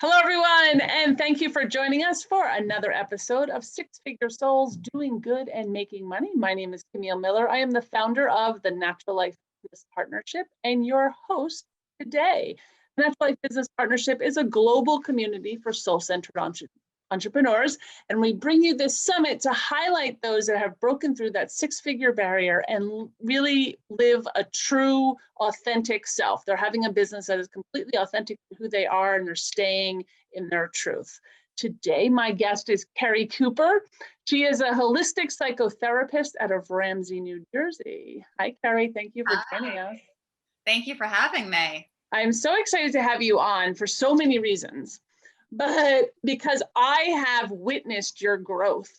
Hello, everyone, and thank you for joining us for another episode of Six Figure Souls Doing Good and Making Money. My name is Camille Miller. I am the founder of the Natural Life Business Partnership and your host today. The Natural Life Business Partnership is a global community for soul-centered entrepreneurs, and we bring you this summit to highlight those that have broken through that six-figure barrier and really live a true, authentic self. They're having a business that is completely authentic to who they are, and they're staying in their truth. Today, my guest is Keri Cooper. She is a holistic psychotherapist out of Ramsey, New Jersey. Hi, Keri. Thank you for joining us. Thank you for having me. I'm so excited to have you on for so many reasons, but because I have witnessed your growth.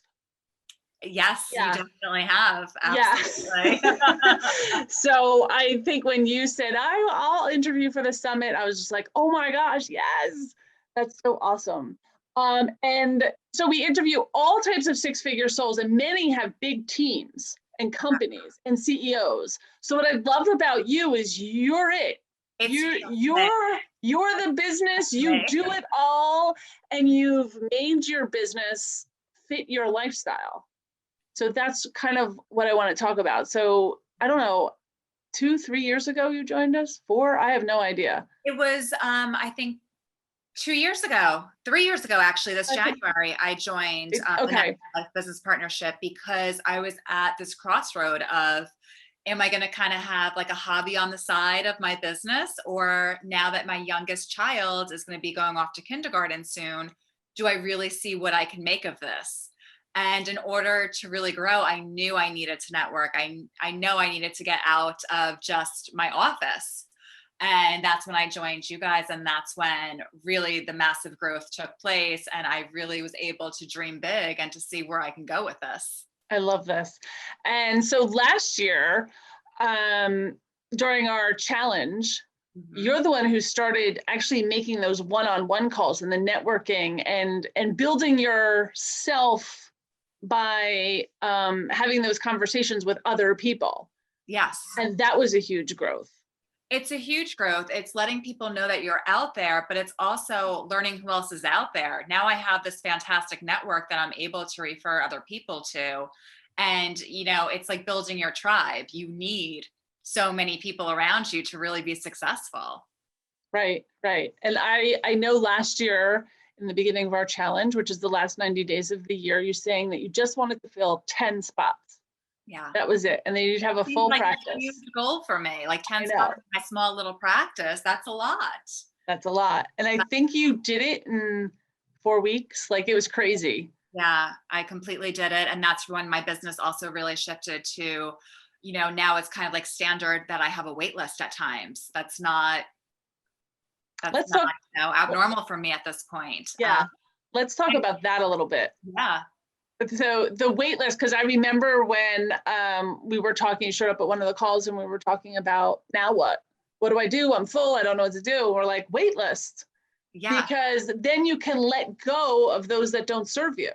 Yes, you definitely have. Absolutely. Yeah. So I think when you said, I'll interview for the summit, I was just like, oh my gosh, yes, that's so awesome. And so we interview all types of six-figure souls, and many have big teams and companies and CEOs. So what I love about you is you're it. You're the business, you do it all, and you've made your business fit your lifestyle. So that's kind of what I want to talk about. So I don't know, 2-3 years ago you joined us? 4? I have no idea. It was, I think 3 years ago, actually, this January, I joined the Natural Life Business Partnership because I was at this crossroad of, am I going to kind of have like a hobby on the side of my business? Or now that my youngest child is going to be going off to kindergarten soon, do I really see what I can make of this? And in order to really grow, I knew I needed to network. I know I needed to get out of just my office. And that's when I joined you guys. And that's when really the massive growth took place. And I really was able to dream big and to see where I can go with this. I love this. And so last year, during our challenge, you're the one who started actually making those one-on-one calls and the networking and building yourself by having those conversations with other people. Yes. And that was a huge growth. It's a huge growth. It's letting people know that you're out there, but it's also learning who else is out there. Now I have this fantastic network that I'm able to refer other people to. And, it's like building your tribe. You need so many people around you to really be successful. Right. And I know last year in the beginning of our challenge, which is the last 90 days of the year, you're saying that you just wanted to fill 10 spots. Yeah. That was it. And then you'd have a full practice. A huge goal for me, like 10 spots in my small little practice. That's a lot. That's a lot. And I think you did it in 4 weeks. Like it was crazy. Yeah, I completely did it. And that's when my business also really shifted to, now it's kind of like standard that I have a wait list at times. That's not abnormal for me at this point. Yeah. Let's talk about that a little bit. Yeah. So the wait list, because I remember when we were talking, you showed up at one of the calls and we were talking about, now what? What do I do? I'm full. I don't know what to do. We're like, wait list. Yeah. Because then you can let go of those that don't serve you.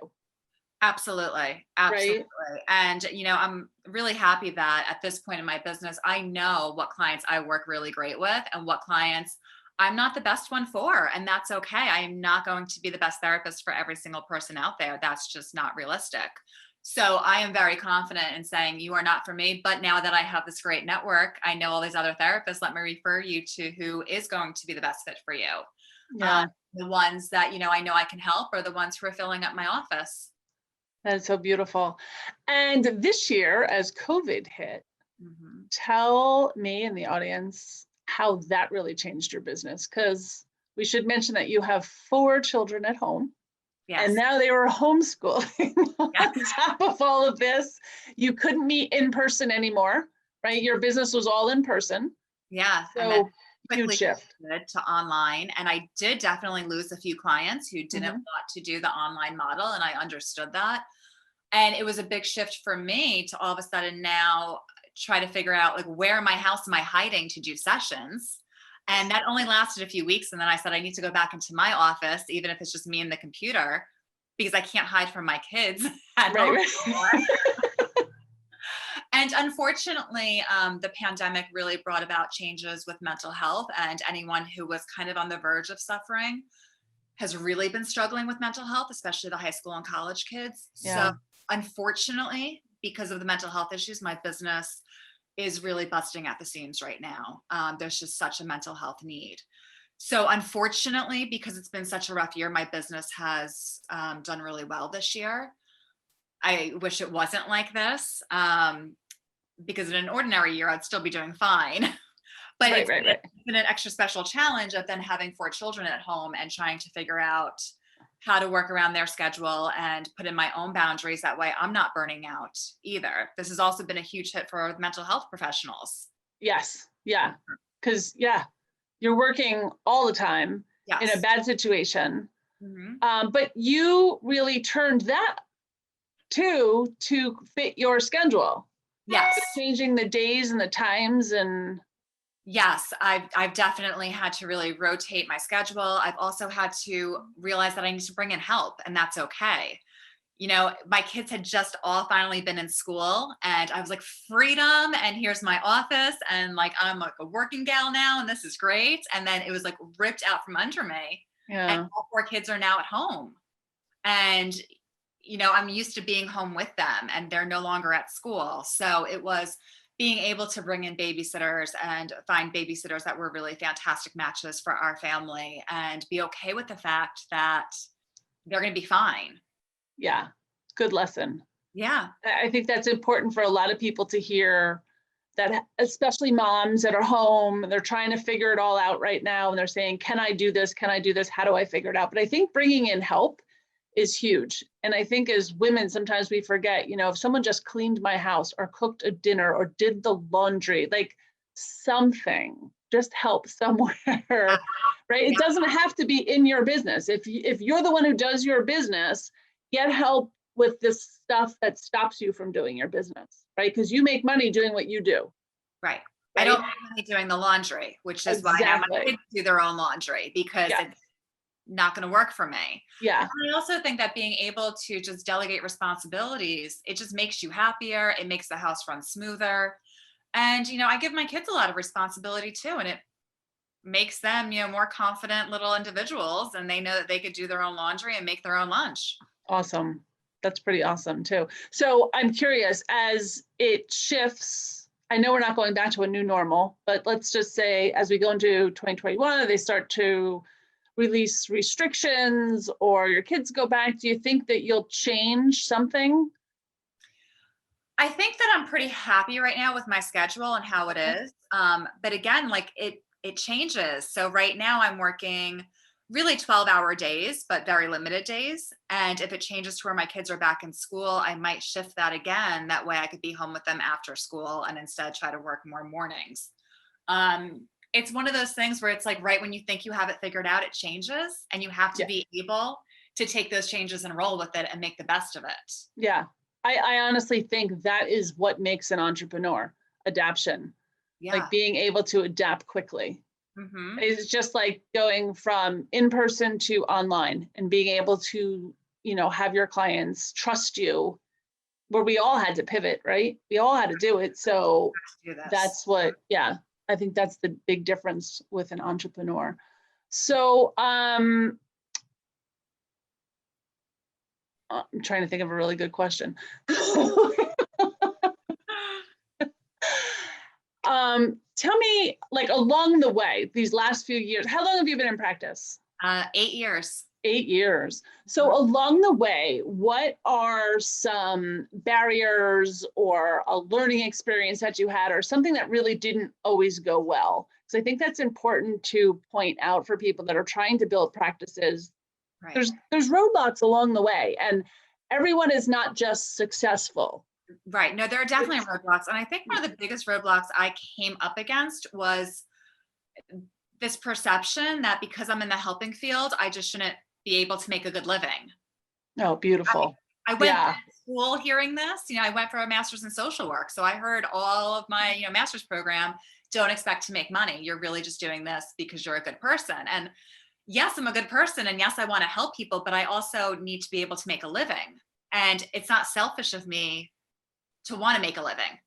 Absolutely. Right? And, I'm really happy that at this point in my business, I know what clients I work really great with and what clients I'm not the best one for, and that's okay. I am not going to be the best therapist for every single person out there. That's just not realistic. So I am very confident in saying you are not for me, but now that I have this great network, I know all these other therapists, let me refer you to who is going to be the best fit for you. Yeah. The ones that, I know I can help are the ones who are filling up my office. That's so beautiful. And this year, as COVID hit, tell me and the audience how that really changed your business, because we should mention that you have 4 children at home. Yes. And now they were homeschooling. On top of all of this, you couldn't meet in person anymore, right? Your business was all in person. Yeah. So huge shift to online. And I did definitely lose a few clients who didn't want to do the online model. And I understood that. And it was a big shift for me to all of a sudden now try to figure out, like, where in my house am I hiding to do sessions? And that only lasted a few weeks. And then I said, I need to go back into my office, even if it's just me and the computer, because I can't hide from my kids at home anymore. And unfortunately, the pandemic really brought about changes with mental health, and anyone who was kind of on the verge of suffering has really been struggling with mental health, especially the high school and college kids. Yeah. So unfortunately, because of the mental health issues, my business is really busting at the seams right now. There's just such a mental health need. So unfortunately, because it's been such a rough year, my business has done really well this year. I wish it wasn't like this, because in an ordinary year, I'd still be doing fine. But Right, it's been an extra special challenge of then having 4 children at home and trying to figure out how to work around their schedule and put in my own boundaries. That way I'm not burning out either. This has also been a huge hit for mental health professionals. Yes. Yeah. Because you're working all the time in a bad situation. But you really turned that to fit your schedule. Yes. Changing the days and the times and. Yes, I've definitely had to really rotate my schedule. I've also had to realize that I need to bring in help, and that's okay. You know, my kids had just all finally been in school, and I was like, freedom, and here's my office, and like I'm like a working gal now, and this is great. And then it was like ripped out from under me. Yeah. And all 4 kids are now at home. And you know, I'm used to being home with them, and they're no longer at school. So it was being able to bring in babysitters and find babysitters that were really fantastic matches for our family, and be okay with the fact that they're going to be fine. Yeah. Good lesson. Yeah. I think that's important for a lot of people to hear, that especially moms that are home, they're trying to figure it all out right now. And they're saying, can I do this? Can I do this? How do I figure it out? But I think bringing in help is huge. And I think as women, sometimes we forget, you know, if someone just cleaned my house or cooked a dinner or did the laundry, like something, just help somewhere, right? It doesn't have to be in your business. If you're the one who does your business, get help with this stuff that stops you from doing your business, right? Because you make money doing what you do. Right. I don't make money doing the laundry, which is why I have my kids do their own laundry, because it's not going to work for me. Yeah. And I also think that being able to just delegate responsibilities, it just makes you happier. It makes the house run smoother. And, you know, I give my kids a lot of responsibility too. And it makes them, you know, more confident little individuals, and they know that they could do their own laundry and make their own lunch. Awesome. That's pretty awesome too. So I'm curious, as it shifts, I know we're not going back to a new normal, but let's just say as we go into 2021, they start to release restrictions or your kids go back, do you think that you'll change something? I think that I'm pretty happy right now with my schedule and how it is. But again, like it changes. So right now I'm working really 12-hour days, but very limited days. And if it changes to where my kids are back in school, I might shift that again. That way I could be home with them after school and instead try to work more mornings. It's one of those things where it's like, right when you think you have it figured out, it changes, and you have to be able to take those changes and roll with it and make the best of it. Yeah. I honestly think that is what makes an entrepreneur: adaptation. Yeah. Like being able to adapt quickly. Mm-hmm. It's just like going from in-person to online and being able to, you know, have your clients trust you, where we all had to pivot, right? We all had to do it. So that's what, I think that's the big difference with an entrepreneur. So I'm trying to think of a really good question. Tell me, like, along the way, these last few years, how long have you been in practice? 8 years. 8 years. So along the way, what are some barriers or a learning experience that you had, or something that really didn't always go well? Because I think that's important to point out for people that are trying to build practices. Right. There's roadblocks along the way, and everyone is not just successful. Right. No, there are definitely roadblocks. And I think one of the biggest roadblocks I came up against was this perception that because I'm in the helping field, I just shouldn't be able to make a good living. Oh, beautiful. I went to school hearing this. You know, I went for a master's in social work. So I heard all of my, you know, master's program, don't expect to make money. You're really just doing this because you're a good person. And yes, I'm a good person. And yes, I want to help people, but I also need to be able to make a living. And it's not selfish of me to want to make a living.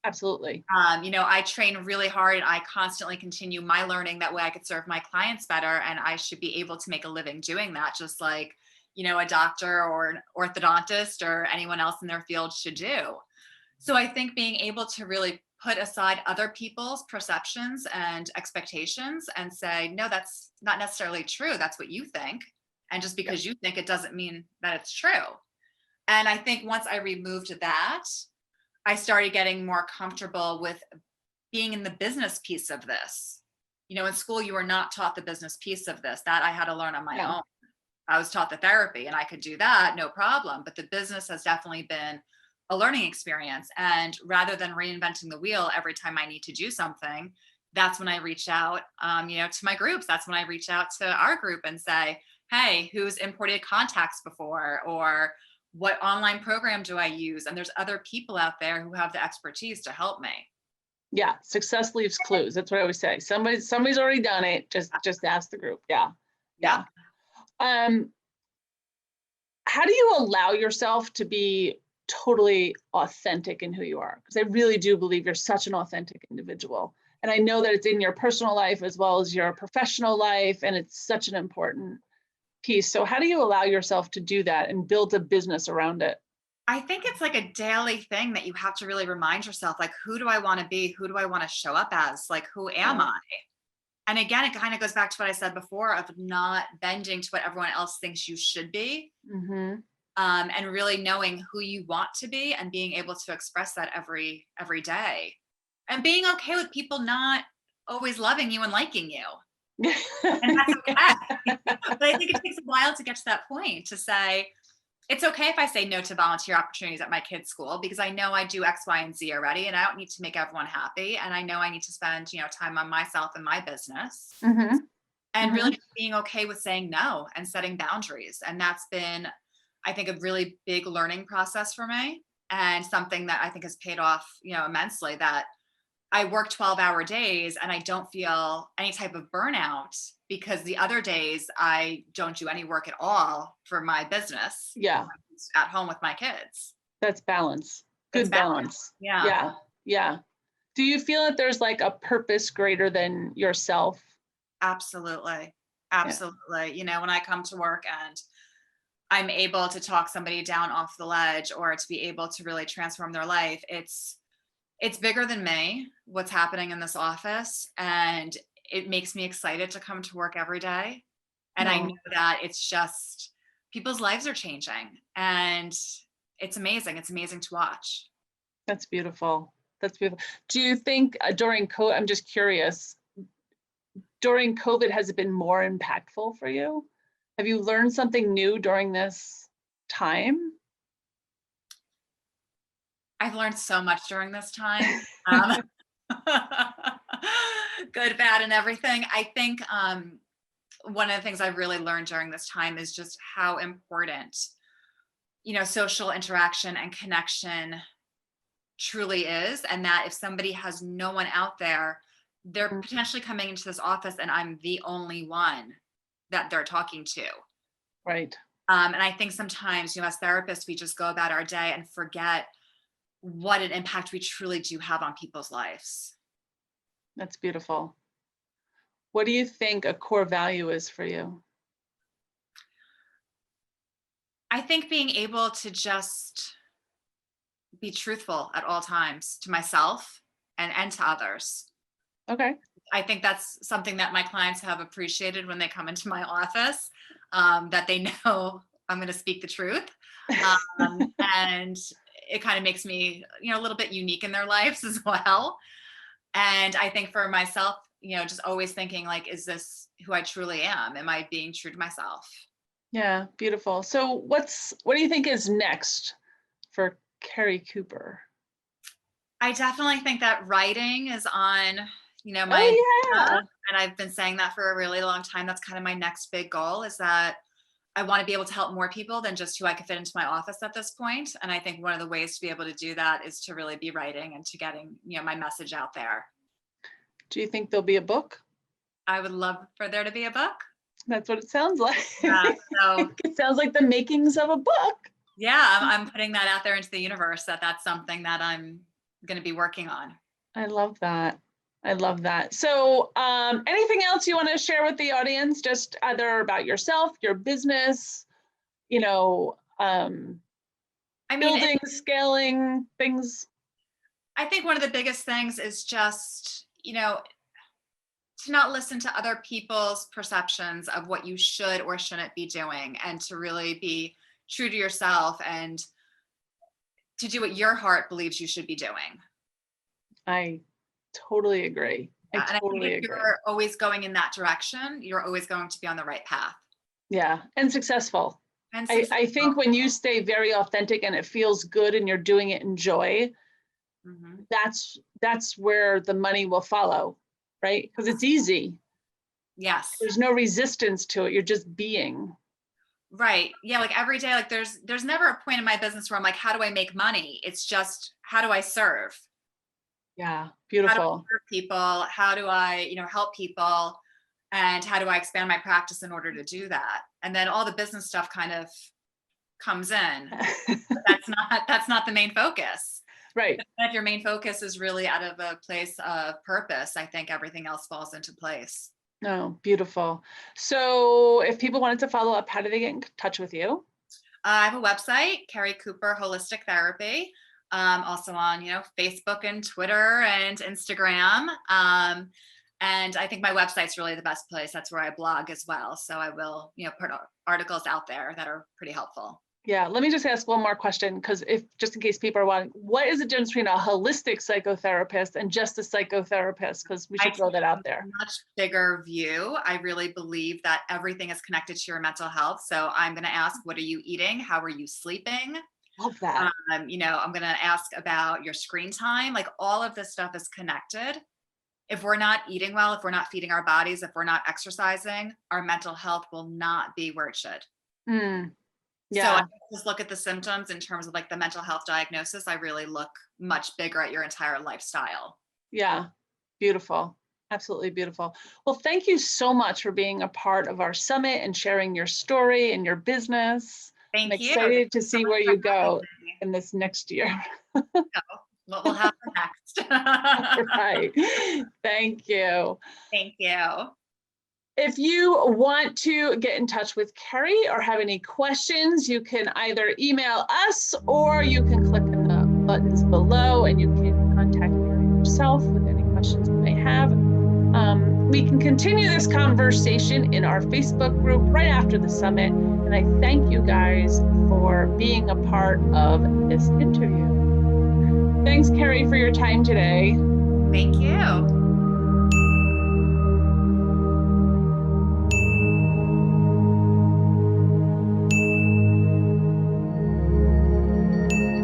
Absolutely. I train really hard and I constantly continue my learning. That way I could serve my clients better and I should be able to make a living doing that, just like, a doctor or an orthodontist or anyone else in their field should do. So I think being able to really put aside other people's perceptions and expectations and say, no, that's not necessarily true. That's what you think. And just because you think it doesn't mean that it's true. And I think once I removed that, I started getting more comfortable with being in the business piece of this. In school, you were not taught the business piece of this. That I had to learn on my own. I was taught the therapy and I could do that, no problem. But the business has definitely been a learning experience. And rather than reinventing the wheel every time I need to do something, that's when I reach out, to my groups. That's when I reach out to our group and say, hey, who's imported contacts before? Or what online program do I use? And there's other people out there who have the expertise to help me. Yeah, success leaves clues. That's what I always say. Somebody's already done it. Just ask the group. Yeah. How do you allow yourself to be totally authentic in who you are? Because I really do believe you're such an authentic individual. And I know that it's in your personal life as well as your professional life, and it's such an important piece. So how do you allow yourself to do that and build a business around it? I think it's like a daily thing that you have to really remind yourself, like, who do I want to be? Who do I want to show up as? Like, who am I? And again, it kind of goes back to what I said before of not bending to what everyone else thinks you should be. And really knowing who you want to be and being able to express that every day. And being okay with people not always loving you and liking you. And that's okay. But I think it takes a while to get to that point to say, it's okay if I say no to volunteer opportunities at my kids' school because I know I do X, Y, and Z already, and I don't need to make everyone happy. And I know I need to spend, time on myself and my business. And really being okay with saying no and setting boundaries. And that's been, I think, a really big learning process for me and something that I think has paid off, immensely, that I work 12-hour days and I don't feel any type of burnout because the other days I don't do any work at all for my business. Yeah. At home with my kids. That's balance. Good balance. Yeah. Do you feel that there's like a purpose greater than yourself? Absolutely. When I come to work and I'm able to talk somebody down off the ledge or to be able to really transform their life, it's bigger than me, what's happening in this office. And it makes me excited to come to work every day. And I know that it's just people's lives are changing and it's amazing. It's amazing to watch. That's beautiful. Do you think during COVID, I'm just curious, during COVID, has it been more impactful for you? Have you learned something new during this time? I've learned so much during this time. Good, bad, and everything. I think one of the things I've really learned during this time is just how important, social interaction and connection truly is. And that if somebody has no one out there, they're potentially coming into this office and I'm the only one that they're talking to. Right. And I think sometimes, as therapists, we just go about our day and forget what an impact we truly do have on people's lives. That's beautiful. What do you think a core value is for you? I think being able to just be truthful at all times to myself and to others. Okay. I think that's something that my clients have appreciated when they come into my office, that they know I'm going to speak the truth. And it kind of makes me, a little bit unique in their lives as well. And I think for myself, just always thinking like, is this who I truly am? Am I being true to myself? Yeah, beautiful. So what do you think is next for Keri Cooper? I definitely think that writing is on, my agenda, and I've been saying that for a really long time. That's kind of my next big goal, is that I want to be able to help more people than just who I could fit into my office at this point. And I think one of the ways to be able to do that is to really be writing and to getting, my message out there. Do you think there'll be a book? I would love for there to be a book. That's what it sounds like. Yeah, so it sounds like the makings of a book. Yeah, I'm putting that out there into the universe, that's something that I'm going to be working on. I love that. I love that. So anything else you want to share with the audience, just either about yourself, your business, you know, building, scaling things? I think one of the biggest things is just, you know, to not listen to other people's perceptions of what you should or shouldn't be doing, and to really be true to yourself and to do what your heart believes you should be doing. I totally agree. I totally agree. If you're always going in that direction, you're always going to be on the right path. Yeah, and successful. I think when you stay very authentic and it feels good and you're doing it in joy, that's where the money will follow, right? Because it's easy. Yes. There's no resistance to it. You're just being. Right. Yeah. Like every day, like there's never a point in my business where I'm like, how do I make money? It's just, how do I serve? Yeah. Beautiful. How do I serve people? How do I, help people? And how do I expand my practice in order to do that? And then all the business stuff kind of comes in. That's not the main focus. Right. But if your main focus is really out of a place of purpose, I think everything else falls into place. Oh, beautiful. So if people wanted to follow up, how do they get in touch with you? I have a website, Keri Cooper Holistic Therapy. Also on, Facebook and Twitter and Instagram. And I think my website's really the best place. That's where I blog as well. So I will, put articles out there that are pretty helpful. Yeah. Let me just ask one more question, because just in case people are wondering, what is the difference between a holistic psychotherapist and just a psychotherapist? Because we should throw that out there. Much bigger view. I really believe that everything is connected to your mental health. So I'm going to ask, what are you eating? How are you sleeping? Love that. I'm going to ask about your screen time. Like all of this stuff is connected. If we're not eating well, if we're not feeding our bodies, if we're not exercising, our mental health will not be where it should. Yeah. So I just look at the symptoms in terms of like the mental health diagnosis. I really look much bigger at your entire lifestyle. Yeah. Beautiful. Absolutely beautiful. Well, thank you so much for being a part of our summit and sharing your story and your business. Thank you. I'm excited to see where you go in this next year. What will happen next? Right. Thank you. Thank you. If you want to get in touch with Keri or have any questions, you can either email us or you can click on the buttons below and you can contact Keri yourself with any questions you may have. We can continue this conversation in our Facebook group right after the summit. And I thank you guys for being a part of this interview. Thanks, Keri, for your time today. Thank you.